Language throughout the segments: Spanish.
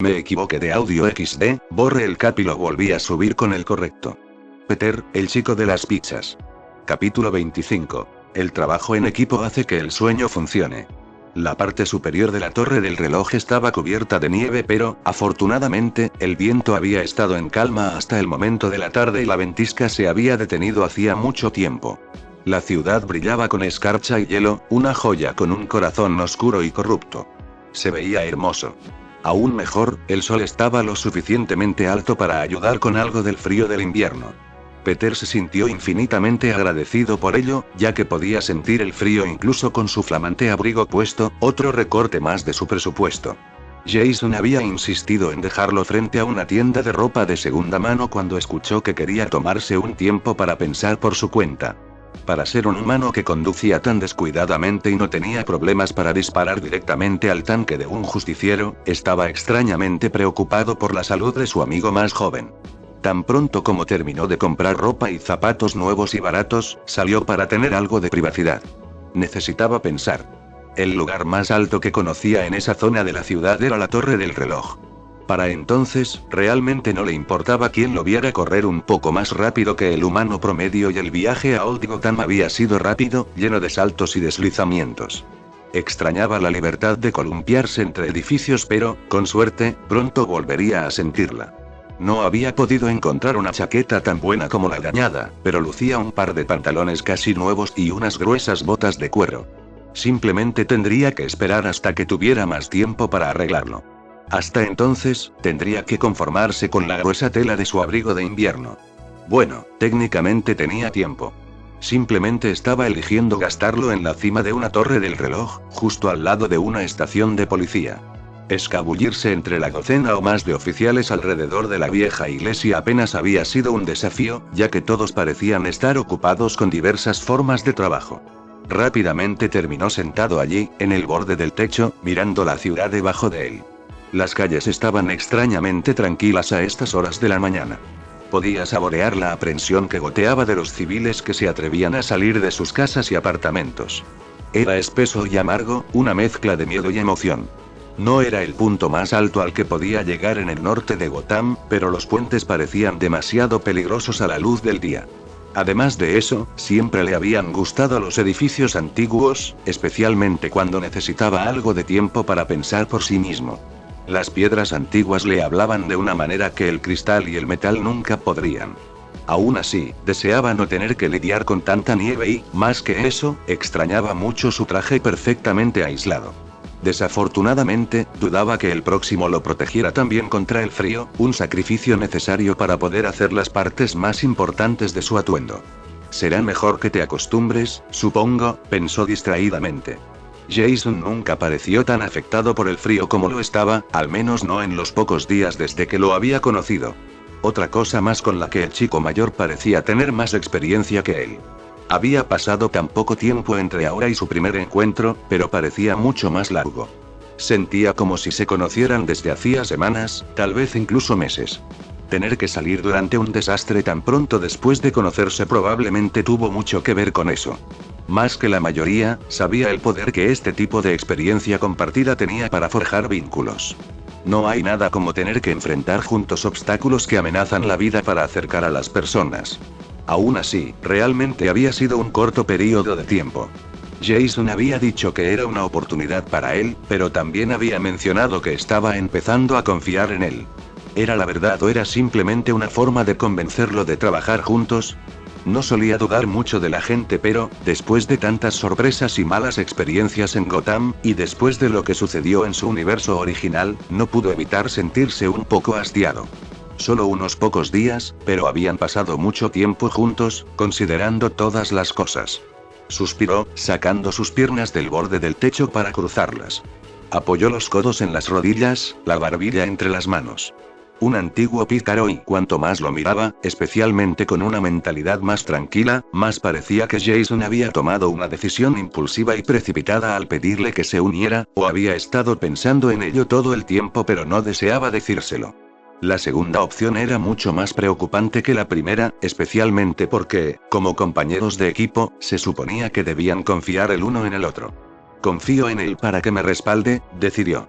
Me equivoqué de audio XD, borré el cap y lo volví a subir con el correcto. Peter, el chico de las pizzas. Capítulo 25. El trabajo en equipo hace que el sueño funcione. La parte superior de la torre del reloj estaba cubierta de nieve, pero, afortunadamente, el viento había estado en calma hasta el momento de la tarde y la ventisca se había detenido hacía mucho tiempo. La ciudad brillaba con escarcha y hielo, una joya con un corazón oscuro y corrupto. Se veía hermoso. Aún mejor, el sol estaba lo suficientemente alto para ayudar con algo del frío del invierno. Peter se sintió infinitamente agradecido por ello, ya que podía sentir el frío incluso con su flamante abrigo puesto, otro recorte más de su presupuesto. Jason había insistido en dejarlo frente a una tienda de ropa de segunda mano cuando escuchó que quería tomarse un tiempo para pensar por su cuenta. Para ser un humano que conducía tan descuidadamente y no tenía problemas para disparar directamente al tanque de un justiciero, estaba extrañamente preocupado por la salud de su amigo más joven. Tan pronto como terminó de comprar ropa y zapatos nuevos y baratos, salió para tener algo de privacidad. Necesitaba pensar. El lugar más alto que conocía en esa zona de la ciudad era la torre del reloj. Para entonces, realmente no le importaba quién lo viera correr un poco más rápido que el humano promedio y el viaje a Old Gotham había sido rápido, lleno de saltos y deslizamientos. Extrañaba la libertad de columpiarse entre edificios, pero, con suerte, pronto volvería a sentirla. No había podido encontrar una chaqueta tan buena como la dañada, pero lucía un par de pantalones casi nuevos y unas gruesas botas de cuero. Simplemente tendría que esperar hasta que tuviera más tiempo para arreglarlo. Hasta entonces, tendría que conformarse con la gruesa tela de su abrigo de invierno. Bueno, técnicamente tenía tiempo. Simplemente estaba eligiendo gastarlo en la cima de una torre del reloj, justo al lado de una estación de policía. Escabullirse entre la docena o más de oficiales alrededor de la vieja iglesia apenas había sido un desafío, ya que todos parecían estar ocupados con diversas formas de trabajo. Rápidamente terminó sentado allí, en el borde del techo, mirando la ciudad debajo de él. Las calles estaban extrañamente tranquilas a estas horas de la mañana. Podía saborear la aprensión que goteaba de los civiles que se atrevían a salir de sus casas y apartamentos. Era espeso y amargo, una mezcla de miedo y emoción. No era el punto más alto al que podía llegar en el norte de Gotham, pero los puentes parecían demasiado peligrosos a la luz del día. Además de eso, siempre le habían gustado los edificios antiguos, especialmente cuando necesitaba algo de tiempo para pensar por sí mismo. Las piedras antiguas le hablaban de una manera que el cristal y el metal nunca podrían. Aún así, deseaba no tener que lidiar con tanta nieve y, más que eso, extrañaba mucho su traje perfectamente aislado. Desafortunadamente, dudaba que el próximo lo protegiera también contra el frío, un sacrificio necesario para poder hacer las partes más importantes de su atuendo. Será mejor que te acostumbres, supongo, pensó distraídamente. Jason nunca pareció tan afectado por el frío como lo estaba, al menos no en los pocos días desde que lo había conocido. Otra cosa más con la que el chico mayor parecía tener más experiencia que él. Había pasado tan poco tiempo entre ahora y su primer encuentro, pero parecía mucho más largo. Sentía como si se conocieran desde hacía semanas, tal vez incluso meses. Tener que salir durante un desastre tan pronto después de conocerse probablemente tuvo mucho que ver con eso. Más que la mayoría, sabía el poder que este tipo de experiencia compartida tenía para forjar vínculos. No hay nada como tener que enfrentar juntos obstáculos que amenazan la vida para acercar a las personas. Aún así, realmente había sido un corto periodo de tiempo. Jason había dicho que era una oportunidad para él, pero también había mencionado que estaba empezando a confiar en él. ¿Era la verdad o era simplemente una forma de convencerlo de trabajar juntos? No solía dudar mucho de la gente, pero, después de tantas sorpresas y malas experiencias en Gotham, y después de lo que sucedió en su universo original, no pudo evitar sentirse un poco hastiado. Solo unos pocos días, pero habían pasado mucho tiempo juntos, considerando todas las cosas. Suspiró, sacando sus piernas del borde del techo para cruzarlas. Apoyó los codos en las rodillas, la barbilla entre las manos. Un antiguo pícaro y cuanto más lo miraba, especialmente con una mentalidad más tranquila, más parecía que Jason había tomado una decisión impulsiva y precipitada al pedirle que se uniera, o había estado pensando en ello todo el tiempo pero no deseaba decírselo. La segunda opción era mucho más preocupante que la primera, especialmente porque, como compañeros de equipo, se suponía que debían confiar el uno en el otro. Confío en él para que me respalde, decidió.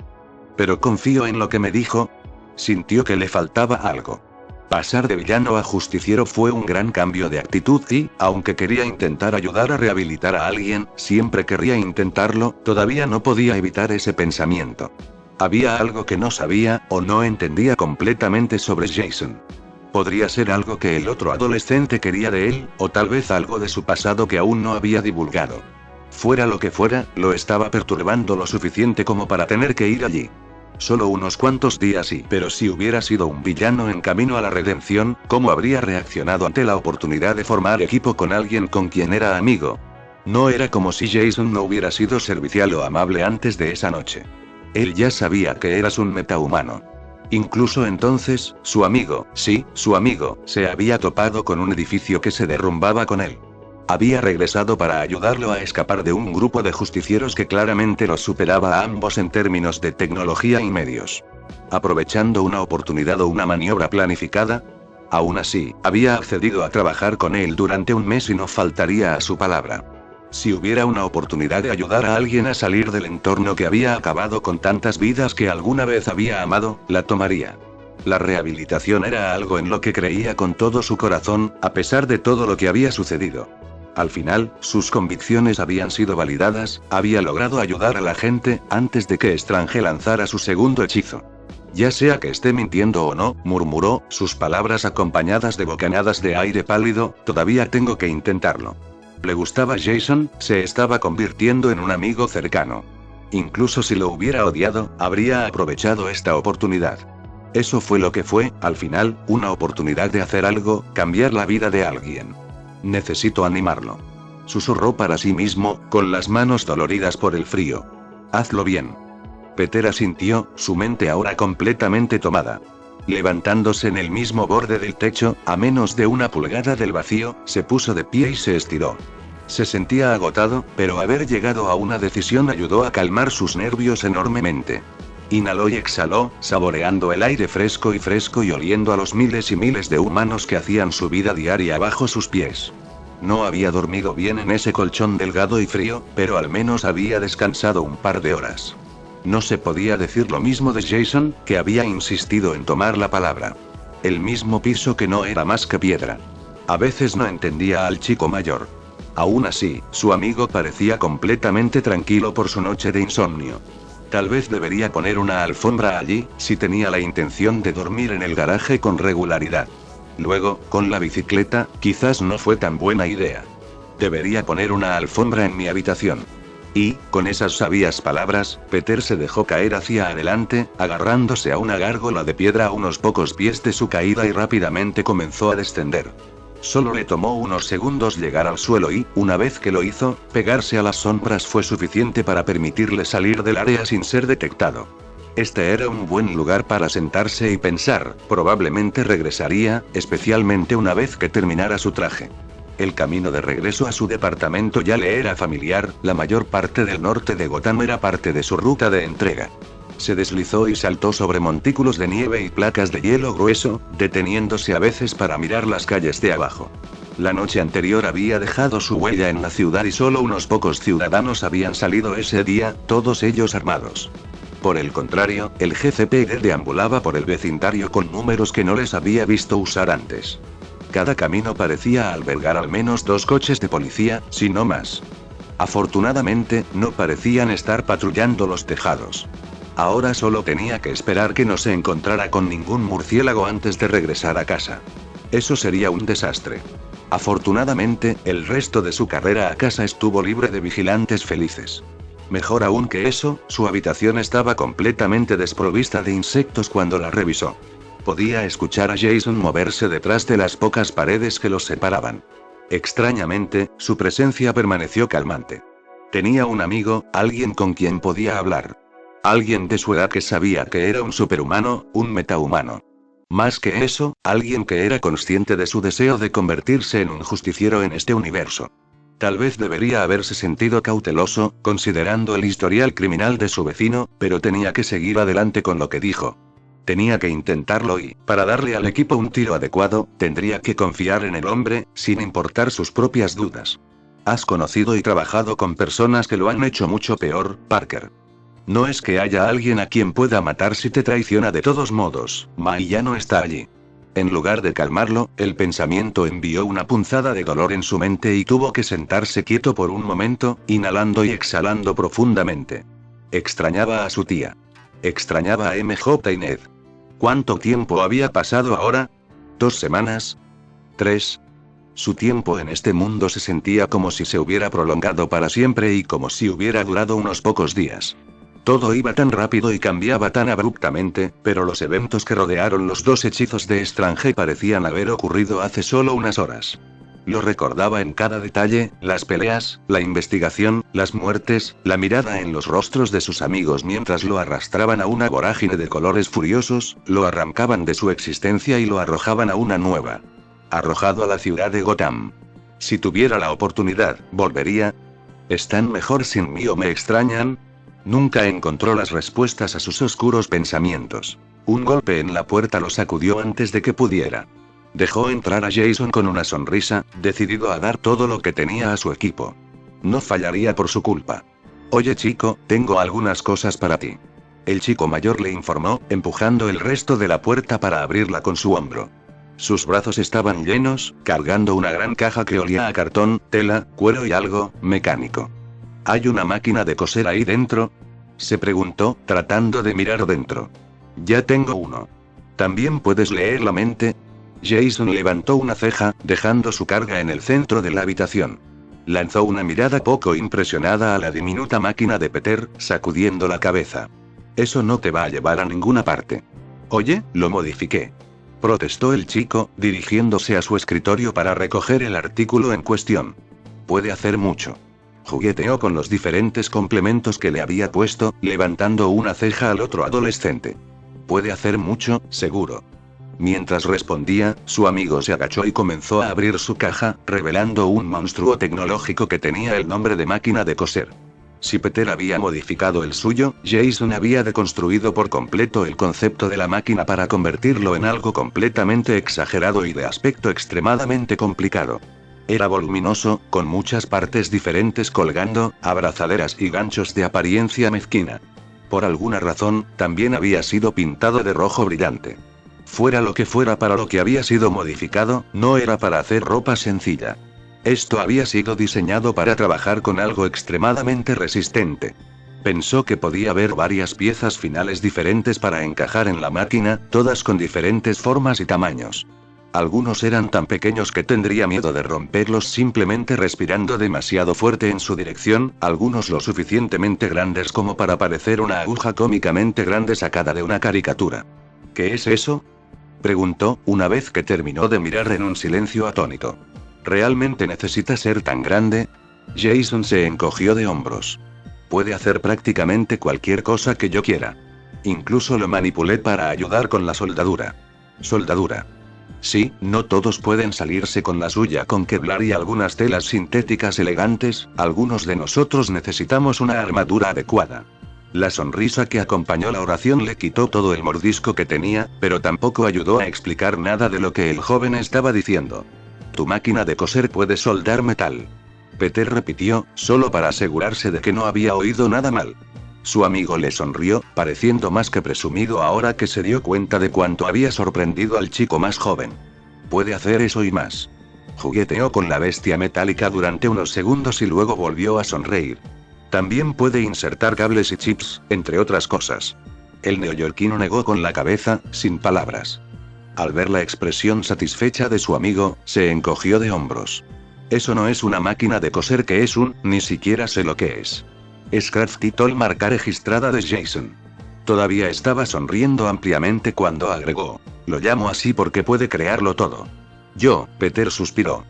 Pero confío en lo que me dijo. Sintió que le faltaba algo. Pasar de villano a justiciero fue un gran cambio de actitud y, aunque quería intentar ayudar a rehabilitar a alguien, siempre querría intentarlo, todavía no podía evitar ese pensamiento. Había algo que no sabía, o no entendía completamente sobre Jason. Podría ser algo que el otro adolescente quería de él, o tal vez algo de su pasado que aún no había divulgado. Fuera lo que fuera, lo estaba perturbando lo suficiente como para tener que ir allí. Solo unos cuantos días sí, pero si hubiera sido un villano en camino a la redención, ¿cómo habría reaccionado ante la oportunidad de formar equipo con alguien con quien era amigo? No era como si Jason no hubiera sido servicial o amable antes de esa noche. Él ya sabía que eras un metahumano. Incluso entonces, su amigo, sí, su amigo, se había topado con un edificio que se derrumbaba con él. Había regresado para ayudarlo a escapar de un grupo de justicieros que claramente los superaba a ambos en términos de tecnología y medios. Aprovechando una oportunidad o una maniobra planificada. Aún así, había accedido a trabajar con él durante un mes y no faltaría a su palabra. Si hubiera una oportunidad de ayudar a alguien a salir del entorno que había acabado con tantas vidas que alguna vez había amado, la tomaría. La rehabilitación era algo en lo que creía con todo su corazón, a pesar de todo lo que había sucedido. Al final, sus convicciones habían sido validadas, había logrado ayudar a la gente, antes de que Strange lanzara su segundo hechizo. Ya sea que esté mintiendo o no, murmuró, sus palabras acompañadas de bocanadas de aire pálido, todavía tengo que intentarlo. Le gustaba Jason, se estaba convirtiendo en un amigo cercano. Incluso si lo hubiera odiado, habría aprovechado esta oportunidad. Eso fue lo que fue, al final, una oportunidad de hacer algo, cambiar la vida de alguien. Necesito animarlo. Susurró para sí mismo, con las manos doloridas por el frío. Hazlo bien. Peter asintió, su mente ahora completamente tomada. Levantándose en el mismo borde del techo, a menos de una pulgada del vacío, se puso de pie y se estiró. Se sentía agotado, pero haber llegado a una decisión ayudó a calmar sus nervios enormemente. Inhaló y exhaló, saboreando el aire fresco y oliendo a los miles y miles de humanos que hacían su vida diaria bajo sus pies. No había dormido bien en ese colchón delgado y frío, pero al menos había descansado un par de horas. No se podía decir lo mismo de Jason, que había insistido en tomar la palabra. El mismo piso que no era más que piedra. A veces no entendía al chico mayor. Aún así, su amigo parecía completamente tranquilo por su noche de insomnio. Tal vez debería poner una alfombra allí, si tenía la intención de dormir en el garaje con regularidad. Luego, con la bicicleta, quizás no fue tan buena idea. Debería poner una alfombra en mi habitación. Y, con esas sabias palabras, Peter se dejó caer hacia adelante, agarrándose a una gárgola de piedra a unos pocos pies de su caída y rápidamente comenzó a descender. Solo le tomó unos segundos llegar al suelo y, una vez que lo hizo, pegarse a las sombras fue suficiente para permitirle salir del área sin ser detectado. Este era un buen lugar para sentarse y pensar, probablemente regresaría, especialmente una vez que terminara su traje. El camino de regreso a su departamento ya le era familiar, la mayor parte del norte de Gotham era parte de su ruta de entrega. Se deslizó y saltó sobre montículos de nieve y placas de hielo grueso, deteniéndose a veces para mirar las calles de abajo. La noche anterior había dejado su huella en la ciudad y solo unos pocos ciudadanos habían salido ese día, todos ellos armados. Por el contrario, el GCPD deambulaba por el vecindario con números que no les había visto usar antes. Cada camino parecía albergar al menos 2 coches de policía, si no más. Afortunadamente, no parecían estar patrullando los tejados. Ahora solo tenía que esperar que no se encontrara con ningún murciélago antes de regresar a casa. Eso sería un desastre. Afortunadamente, el resto de su carrera a casa estuvo libre de vigilantes felices. Mejor aún que eso, su habitación estaba completamente desprovista de insectos cuando la revisó. Podía escuchar a Jason moverse detrás de las pocas paredes que los separaban. Extrañamente, su presencia permaneció calmante. Tenía un amigo, alguien con quien podía hablar. Alguien de su edad que sabía que era un superhumano, un metahumano. Más que eso, alguien que era consciente de su deseo de convertirse en un justiciero en este universo. Tal vez debería haberse sentido cauteloso, considerando el historial criminal de su vecino, pero tenía que seguir adelante con lo que dijo. Tenía que intentarlo y, para darle al equipo un tiro adecuado, tendría que confiar en el hombre, sin importar sus propias dudas. Has conocido y trabajado con personas que lo han hecho mucho peor, Parker. No es que haya alguien a quien pueda matar si te traiciona de todos modos, Mai ya no está allí. En lugar de calmarlo, el pensamiento envió una punzada de dolor en su mente y tuvo que sentarse quieto por un momento, inhalando y exhalando profundamente. Extrañaba a su tía. Extrañaba a MJ y Ned. ¿Cuánto tiempo había pasado ahora? ¿2 semanas? ¿3? Su tiempo en este mundo se sentía como si se hubiera prolongado para siempre y como si hubiera durado unos pocos días. Todo iba tan rápido y cambiaba tan abruptamente, pero los eventos que rodearon los 2 hechizos de Strange parecían haber ocurrido hace solo unas horas. Lo recordaba en cada detalle, las peleas, la investigación, las muertes, la mirada en los rostros de sus amigos mientras lo arrastraban a una vorágine de colores furiosos, lo arrancaban de su existencia y lo arrojaban a una nueva. Arrojado a la ciudad de Gotham. Si tuviera la oportunidad, ¿volvería? ¿Están mejor sin mí o me extrañan? Nunca encontró las respuestas a sus oscuros pensamientos. Un golpe en la puerta lo sacudió antes de que pudiera. Dejó entrar a Jason con una sonrisa, decidido a dar todo lo que tenía a su equipo. No fallaría por su culpa. Oye chico, tengo algunas cosas para ti. El chico mayor le informó, empujando el resto de la puerta para abrirla con su hombro. Sus brazos estaban llenos, cargando una gran caja que olía a cartón, tela, cuero y algo mecánico. ¿Hay una máquina de coser ahí dentro? Se preguntó, tratando de mirar dentro. Ya tengo uno. ¿También puedes leer la mente? Jason levantó una ceja, dejando su carga en el centro de la habitación. Lanzó una mirada poco impresionada a la diminuta máquina de Peter, sacudiendo la cabeza. Eso no te va a llevar a ninguna parte. Oye, lo modifiqué. Protestó el chico, dirigiéndose a su escritorio para recoger el artículo en cuestión. Puede hacer mucho. Jugueteó con los diferentes complementos que le había puesto, levantando una ceja al otro adolescente. Puede hacer mucho, seguro. Mientras respondía, su amigo se agachó y comenzó a abrir su caja, revelando un monstruo tecnológico que tenía el nombre de máquina de coser. Si Peter había modificado el suyo, Jason había deconstruido por completo el concepto de la máquina para convertirlo en algo completamente exagerado y de aspecto extremadamente complicado. Era voluminoso, con muchas partes diferentes colgando, abrazaderas y ganchos de apariencia mezquina. Por alguna razón, también había sido pintado de rojo brillante. Fuera lo que fuera para lo que había sido modificado, no era para hacer ropa sencilla. Esto había sido diseñado para trabajar con algo extremadamente resistente. Pensó que podía haber varias piezas finales diferentes para encajar en la máquina, todas con diferentes formas y tamaños. Algunos eran tan pequeños que tendría miedo de romperlos simplemente respirando demasiado fuerte en su dirección, algunos lo suficientemente grandes como para parecer una aguja cómicamente grande sacada de una caricatura. ¿Qué es eso?, preguntó, una vez que terminó de mirar en un silencio atónito. ¿Realmente necesita ser tan grande? Jason se encogió de hombros. Puede hacer prácticamente cualquier cosa que yo quiera. Incluso lo manipulé para ayudar con la soldadura. ¿Soldadura? Sí, no todos pueden salirse con la suya con Kevlar y algunas telas sintéticas elegantes, algunos de nosotros necesitamos una armadura adecuada. La sonrisa que acompañó la oración le quitó todo el mordisco que tenía, pero tampoco ayudó a explicar nada de lo que el joven estaba diciendo. Tu máquina de coser puede soldar metal. Peter repitió, solo para asegurarse de que no había oído nada mal. Su amigo le sonrió, pareciendo más que presumido ahora que se dio cuenta de cuánto había sorprendido al chico más joven. Puede hacer eso y más. Jugueteó con la bestia metálica durante unos segundos y luego volvió a sonreír. También puede insertar cables y chips, entre otras cosas. El neoyorquino negó con la cabeza, sin palabras. Al ver la expresión satisfecha de su amigo, se encogió de hombros. Eso no es una máquina de coser, que es ni siquiera sé lo que es. Es Craftitol, marca registrada de Jason. Todavía estaba sonriendo ampliamente cuando agregó. Lo llamo así porque puede crearlo todo. Peter suspiró.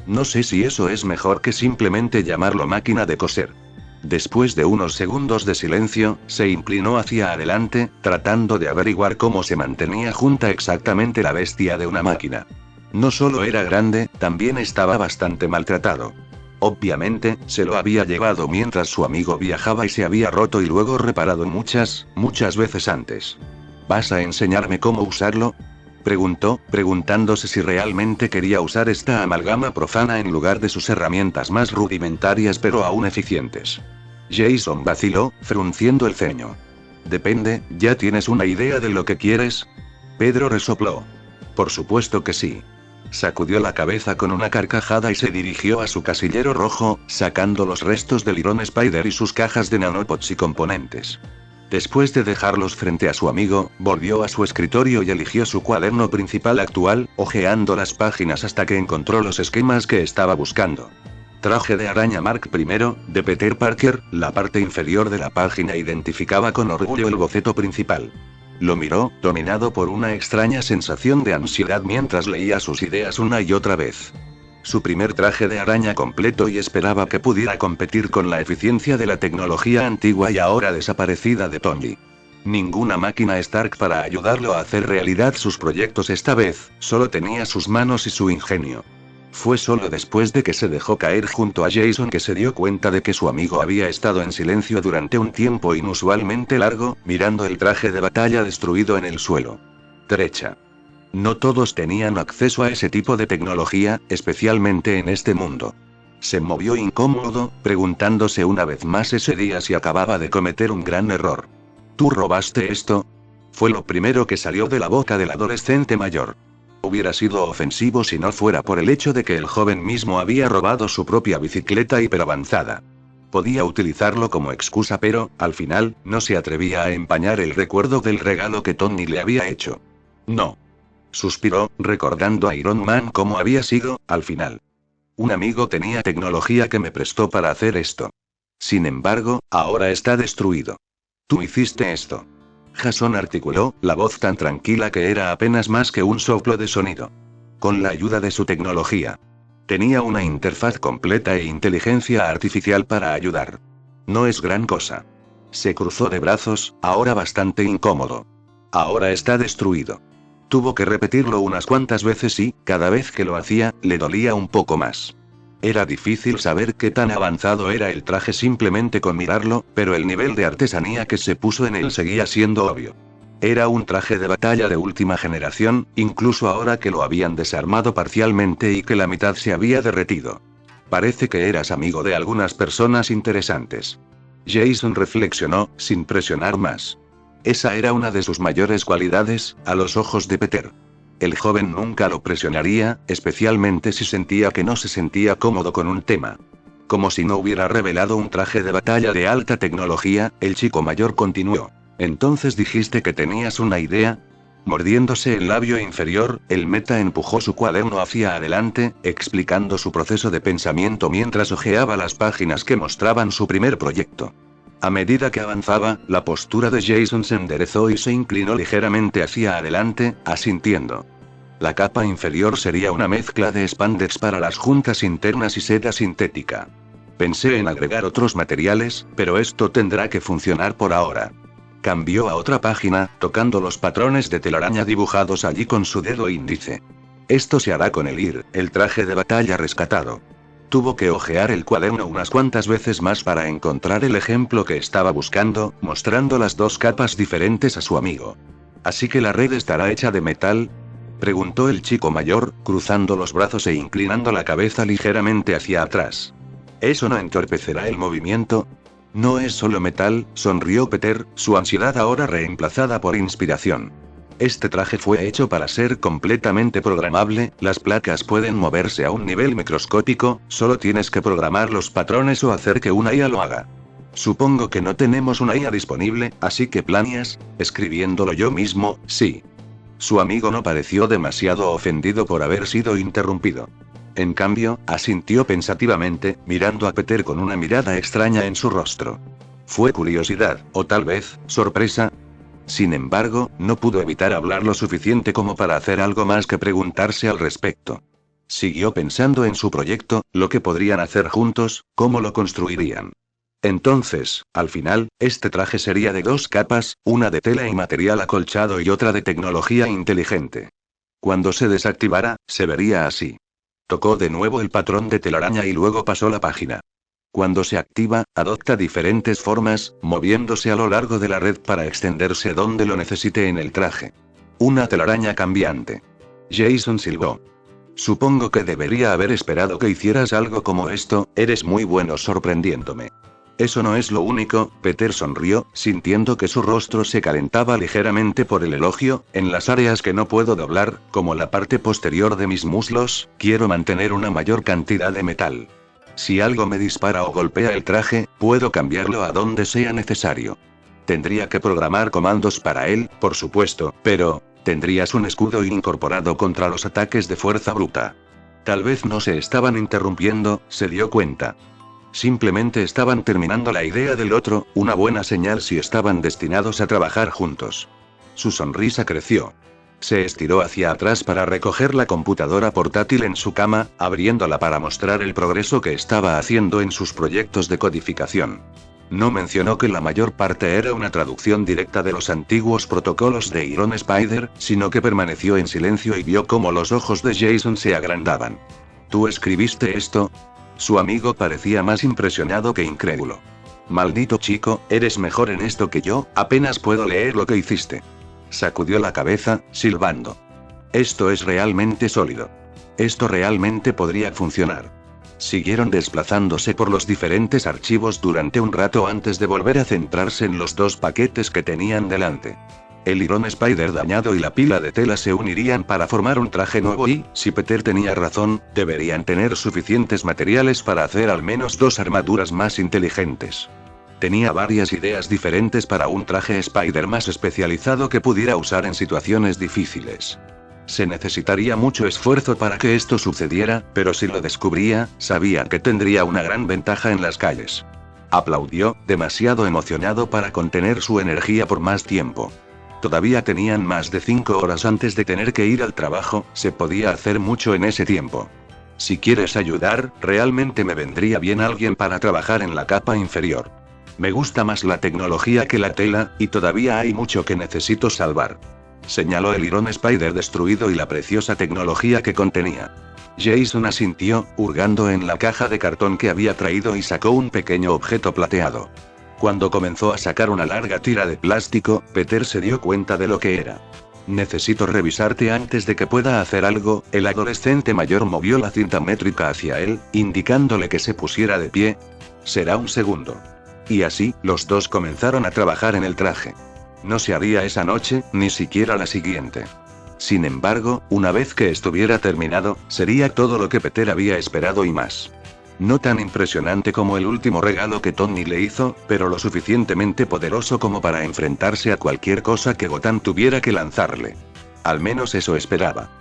No sé si eso es mejor que simplemente llamarlo máquina de coser. Después de unos segundos de silencio, se inclinó hacia adelante, tratando de averiguar cómo se mantenía junta exactamente la bestia de una máquina. No solo era grande, también estaba bastante maltratado. Obviamente, se lo había llevado mientras su amigo viajaba y se había roto y luego reparado muchas veces antes. ¿Vas a enseñarme cómo usarlo?, preguntó, preguntándose si realmente quería usar esta amalgama profana en lugar de sus herramientas más rudimentarias pero aún eficientes. Jason vaciló, frunciendo el ceño. Depende, ¿ya tienes una idea de lo que quieres? Pedro resopló. Por supuesto que sí. Sacudió la cabeza con una carcajada y se dirigió a su casillero rojo, sacando los restos del Iron Spider y sus cajas de nanopods y componentes. Después de dejarlos frente a su amigo, volvió a su escritorio y eligió su cuaderno principal actual, hojeando las páginas hasta que encontró los esquemas que estaba buscando. Traje de araña Mark I, de Peter Parker, la parte inferior de la página identificaba con orgullo el boceto principal. Lo miró, dominado por una extraña sensación de ansiedad mientras leía sus ideas una y otra vez. Su primer traje de araña completo y esperaba que pudiera competir con la eficiencia de la tecnología antigua y ahora desaparecida de Tony. Ninguna máquina Stark para ayudarlo a hacer realidad sus proyectos esta vez, solo tenía sus manos y su ingenio. Fue solo después de que se dejó caer junto a Jason que se dio cuenta de que su amigo había estado en silencio durante un tiempo inusualmente largo, mirando el traje de batalla destruido en el suelo. Derecha. No todos tenían acceso a ese tipo de tecnología, especialmente en este mundo. Se movió incómodo, preguntándose una vez más ese día si acababa de cometer un gran error. ¿Tú robaste esto? Fue lo primero que salió de la boca del adolescente mayor. Hubiera sido ofensivo si no fuera por el hecho de que el joven mismo había robado su propia bicicleta hiperavanzada. Podía utilizarlo como excusa, pero, al final, no se atrevía a empañar el recuerdo del regalo que Tony le había hecho. No. Suspiró, recordando a Iron Man como había sido, al final. Un amigo tenía tecnología que me prestó para hacer esto. Sin embargo, ahora está destruido. Tú hiciste esto. Jason articuló, la voz tan tranquila que era apenas más que un soplo de sonido. Con la ayuda de su tecnología. Tenía una interfaz completa e inteligencia artificial para ayudar. No es gran cosa. Se cruzó de brazos, ahora bastante incómodo. Ahora está destruido. Tuvo que repetirlo unas cuantas veces y, cada vez que lo hacía, le dolía un poco más. Era difícil saber qué tan avanzado era el traje simplemente con mirarlo, pero el nivel de artesanía que se puso en él seguía siendo obvio. Era un traje de batalla de última generación, incluso ahora que lo habían desarmado parcialmente y que la mitad se había derretido. Parece que eras amigo de algunas personas interesantes. Jason reflexionó, sin presionar más. Esa era una de sus mayores cualidades, a los ojos de Peter. El joven nunca lo presionaría, especialmente si sentía que no se sentía cómodo con un tema. Como si no hubiera revelado un traje de batalla de alta tecnología, el chico mayor continuó. ¿Entonces dijiste que tenías una idea? Mordiéndose el labio inferior, el meta empujó su cuaderno hacia adelante, explicando su proceso de pensamiento mientras hojeaba las páginas que mostraban su primer proyecto. A medida que avanzaba, la postura de Jason se enderezó y se inclinó ligeramente hacia adelante, asintiendo. La capa inferior sería una mezcla de spandex para las juntas internas y seda sintética. Pensé en agregar otros materiales, pero esto tendrá que funcionar por ahora. Cambió a otra página, tocando los patrones de telaraña dibujados allí con su dedo índice. Esto se hará con el traje de batalla rescatado. Tuvo que hojear el cuaderno unas cuantas veces más para encontrar el ejemplo que estaba buscando, mostrando las dos capas diferentes a su amigo. ¿Así que la red estará hecha de metal? Preguntó el chico mayor, cruzando los brazos e inclinando la cabeza ligeramente hacia atrás. ¿Eso no entorpecerá el movimiento? No es solo metal, sonrió Peter, su ansiedad ahora reemplazada por inspiración. Este traje fue hecho para ser completamente programable, las placas pueden moverse a un nivel microscópico, solo tienes que programar los patrones o hacer que una IA lo haga. Supongo que no tenemos una IA disponible, así que planeas, escribiéndolo yo mismo, sí. Su amigo no pareció demasiado ofendido por haber sido interrumpido. En cambio, asintió pensativamente, mirando a Peter con una mirada extraña en su rostro. Fue curiosidad, o tal vez, sorpresa. Sin embargo, no pudo evitar hablar lo suficiente como para hacer algo más que preguntarse al respecto. Siguió pensando en su proyecto, lo que podrían hacer juntos, cómo lo construirían. Entonces, al final, este traje sería de dos capas, una de tela y material acolchado y otra de tecnología inteligente. Cuando se desactivara, se vería así. Tocó de nuevo el patrón de telaraña y luego pasó la página. Cuando se activa, adopta diferentes formas, moviéndose a lo largo de la red para extenderse donde lo necesite en el traje. Una telaraña cambiante. Jason silbó. Supongo que debería haber esperado que hicieras algo como esto, eres muy bueno sorprendiéndome. Eso no es lo único, Peter sonrió, sintiendo que su rostro se calentaba ligeramente por el elogio. En las áreas que no puedo doblar, como la parte posterior de mis muslos, quiero mantener una mayor cantidad de metal. Si algo me dispara o golpea el traje, puedo cambiarlo a donde sea necesario. Tendría que programar comandos para él, por supuesto, pero tendrías un escudo incorporado contra los ataques de fuerza bruta. Tal vez no se estaban interrumpiendo, se dio cuenta. Simplemente estaban terminando la idea del otro, una buena señal si estaban destinados a trabajar juntos. Su sonrisa creció. Se estiró hacia atrás para recoger la computadora portátil en su cama, abriéndola para mostrar el progreso que estaba haciendo en sus proyectos de codificación. No mencionó que la mayor parte era una traducción directa de los antiguos protocolos de Iron Spider, sino que permaneció en silencio y vio cómo los ojos de Jason se agrandaban. ¿Tú escribiste esto? Su amigo parecía más impresionado que incrédulo. Maldito chico, eres mejor en esto que yo, apenas puedo leer lo que hiciste. Sacudió la cabeza, silbando. Esto es realmente sólido. Esto realmente podría funcionar. Siguieron desplazándose por los diferentes archivos durante un rato antes de volver a centrarse en los dos paquetes que tenían delante. El Iron Spider dañado y la pila de tela se unirían para formar un traje nuevo y, si Peter tenía razón, deberían tener suficientes materiales para hacer al menos 2 armaduras más inteligentes. Tenía varias ideas diferentes para un traje Spider más especializado que pudiera usar en situaciones difíciles. Se necesitaría mucho esfuerzo para que esto sucediera, pero si lo descubría, sabía que tendría una gran ventaja en las calles. Aplaudió, demasiado emocionado para contener su energía por más tiempo. Todavía tenían más de 5 horas antes de tener que ir al trabajo, se podía hacer mucho en ese tiempo. Si quieres ayudar, realmente me vendría bien alguien para trabajar en la capa inferior. Me gusta más la tecnología que la tela, y todavía hay mucho que necesito salvar. Señaló el Iron Spider destruido y la preciosa tecnología que contenía. Jason asintió, hurgando en la caja de cartón que había traído y sacó un pequeño objeto plateado. Cuando comenzó a sacar una larga tira de plástico, Peter se dio cuenta de lo que era. Necesito revisarte antes de que pueda hacer algo. El adolescente mayor movió la cinta métrica hacia él, indicándole que se pusiera de pie. Será un segundo. Y así, los dos comenzaron a trabajar en el traje. No se haría esa noche, ni siquiera la siguiente. Sin embargo, una vez que estuviera terminado, sería todo lo que Peter había esperado y más. No tan impresionante como el último regalo que Tony le hizo, pero lo suficientemente poderoso como para enfrentarse a cualquier cosa que Gotham tuviera que lanzarle. Al menos eso esperaba.